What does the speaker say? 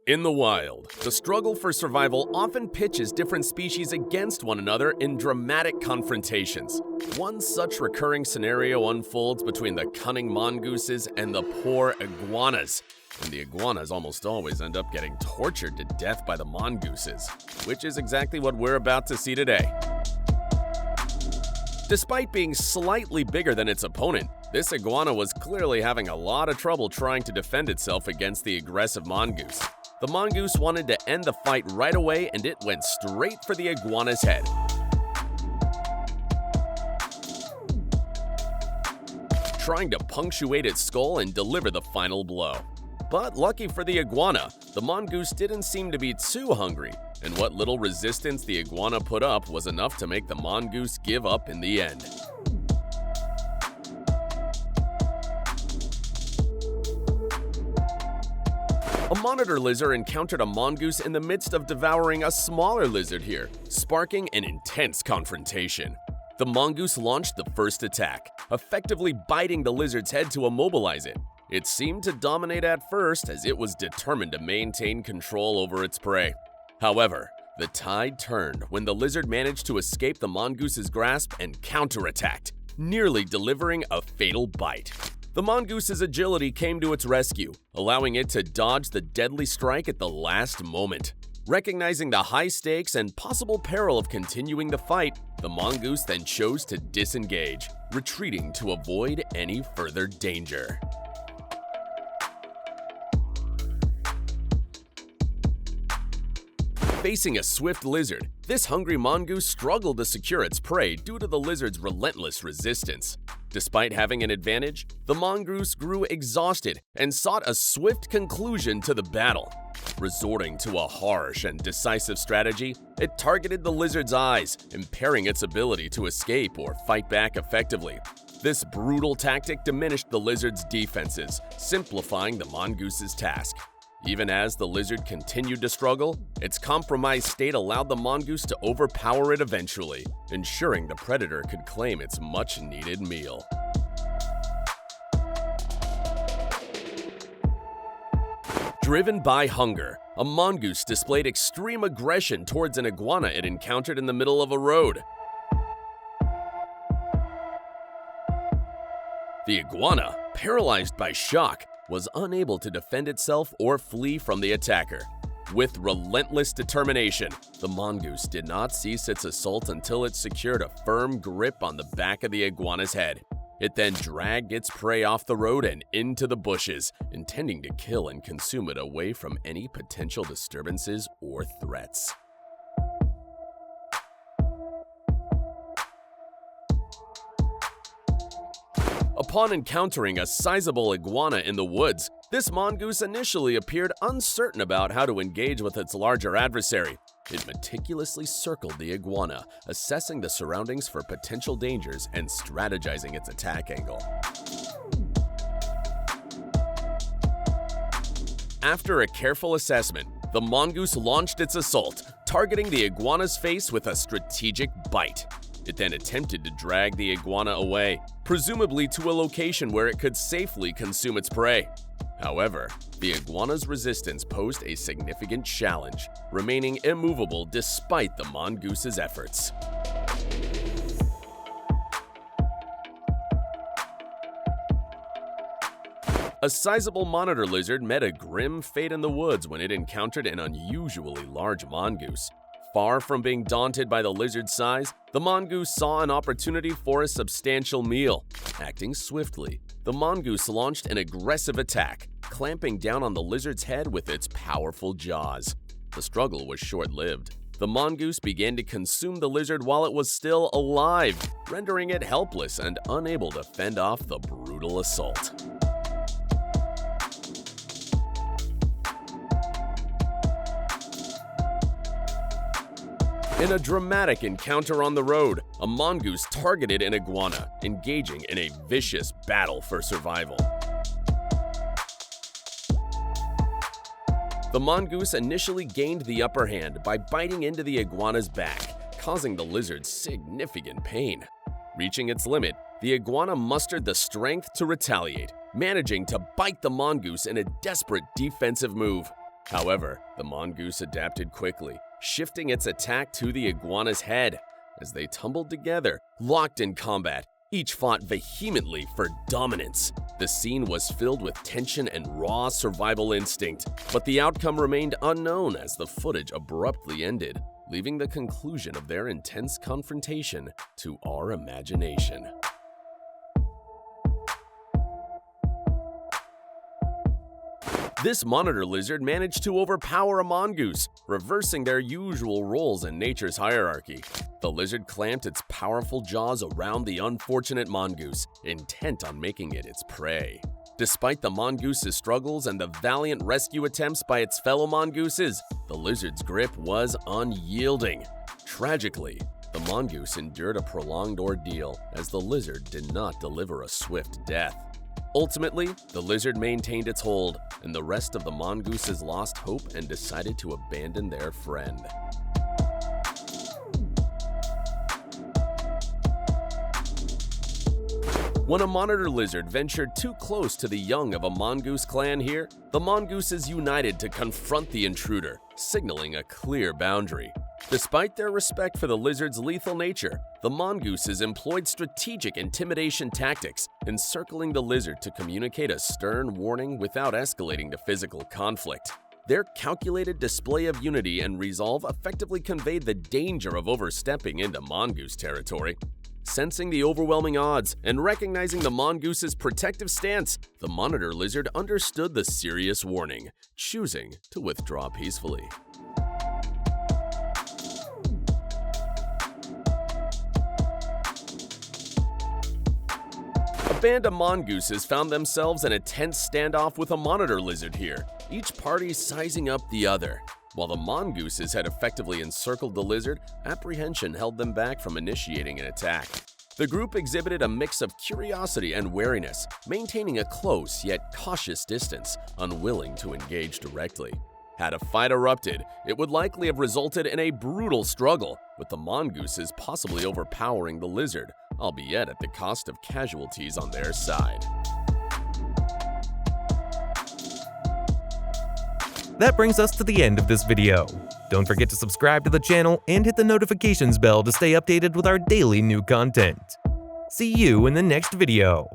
In the wild, the struggle for survival often pitches different species against one another in dramatic confrontations. One such recurring scenario unfolds between the cunning mongooses and the poor iguanas. And the iguanas almost always end up getting tortured to death by the mongooses, which is exactly what we're about to see today. Despite being slightly bigger than its opponent, this iguana was clearly having a lot of trouble trying to defend itself against the aggressive mongoose. The mongoose wanted to end the fight right away, and it went straight for the iguana's head. Trying to punctuate its skull and deliver the final blow. But lucky for the iguana, the mongoose didn't seem to be too hungry, and what little resistance the iguana put up was enough to make the mongoose give up in the end. A monitor lizard encountered a mongoose in the midst of devouring a smaller lizard here, sparking an intense confrontation. The mongoose launched the first attack, effectively biting the lizard's head to immobilize it. It seemed to dominate at first, as it was determined to maintain control over its prey. However, the tide turned when the lizard managed to escape the mongoose's grasp and counterattacked, nearly delivering a fatal bite. The mongoose's agility came to its rescue, allowing it to dodge the deadly strike at the last moment. Recognizing the high stakes and possible peril of continuing the fight, the mongoose then chose to disengage, retreating to avoid any further danger. Facing a swift lizard, this hungry mongoose struggled to secure its prey due to the lizard's relentless resistance. Despite having an advantage, the mongoose grew exhausted and sought a swift conclusion to the battle. Resorting to a harsh and decisive strategy, it targeted the lizard's eyes, impairing its ability to escape or fight back effectively. This brutal tactic diminished the lizard's defenses, simplifying the mongoose's task. Even as the lizard continued to struggle, its compromised state allowed the mongoose to overpower it eventually, ensuring the predator could claim its much-needed meal. Driven by hunger, a mongoose displayed extreme aggression towards an iguana it encountered in the middle of a road. The iguana, paralyzed by shock, was unable to defend itself or flee from the attacker. With relentless determination, the mongoose did not cease its assault until it secured a firm grip on the back of the iguana's head. It then dragged its prey off the road and into the bushes, intending to kill and consume it away from any potential disturbances or threats. Upon encountering a sizable iguana in the woods, this mongoose initially appeared uncertain about how to engage with its larger adversary. It meticulously circled the iguana, assessing the surroundings for potential dangers and strategizing its attack angle. After a careful assessment, the mongoose launched its assault, targeting the iguana's face with a strategic bite. It then attempted to drag the iguana away, presumably to a location where it could safely consume its prey. However, the iguana's resistance posed a significant challenge, remaining immovable despite the mongoose's efforts. A sizable monitor lizard met a grim fate in the woods when it encountered an unusually large mongoose. Far from being daunted by the lizard's size, the mongoose saw an opportunity for a substantial meal. Acting swiftly, the mongoose launched an aggressive attack, clamping down on the lizard's head with its powerful jaws. The struggle was short-lived. The mongoose began to consume the lizard while it was still alive, rendering it helpless and unable to fend off the brutal assault. In a dramatic encounter on the road, a mongoose targeted an iguana, engaging in a vicious battle for survival. The mongoose initially gained the upper hand by biting into the iguana's back, causing the lizard significant pain. Reaching its limit, the iguana mustered the strength to retaliate, managing to bite the mongoose in a desperate defensive move. However, the mongoose adapted quickly, shifting its attack to the iguana's head. As they tumbled together, locked in combat, each fought vehemently for dominance. The scene was filled with tension and raw survival instinct, but the outcome remained unknown as the footage abruptly ended, leaving the conclusion of their intense confrontation to our imagination. This monitor lizard managed to overpower a mongoose, reversing their usual roles in nature's hierarchy. The lizard clamped its powerful jaws around the unfortunate mongoose, intent on making it its prey. Despite the mongoose's struggles and the valiant rescue attempts by its fellow mongooses, the lizard's grip was unyielding. Tragically, the mongoose endured a prolonged ordeal as the lizard did not deliver a swift death. Ultimately, the lizard maintained its hold, and the rest of the mongooses lost hope and decided to abandon their friend. When a monitor lizard ventured too close to the young of a mongoose clan here, the mongooses united to confront the intruder, signaling a clear boundary. Despite their respect for the lizard's lethal nature, the mongooses employed strategic intimidation tactics, encircling the lizard to communicate a stern warning without escalating to physical conflict. Their calculated display of unity and resolve effectively conveyed the danger of overstepping into mongoose territory. Sensing the overwhelming odds and recognizing the mongoose's protective stance, the monitor lizard understood the serious warning, choosing to withdraw peacefully. A band of mongooses found themselves in a tense standoff with a monitor lizard here, each party sizing up the other. While the mongooses had effectively encircled the lizard, apprehension held them back from initiating an attack. The group exhibited a mix of curiosity and wariness, maintaining a close yet cautious distance, unwilling to engage directly. Had a fight erupted, it would likely have resulted in a brutal struggle, with the mongooses possibly overpowering the lizard, albeit at the cost of casualties on their side. That brings us to the end of this video. Don't forget to subscribe to the channel and hit the notifications bell to stay updated with our daily new content. See you in the next video.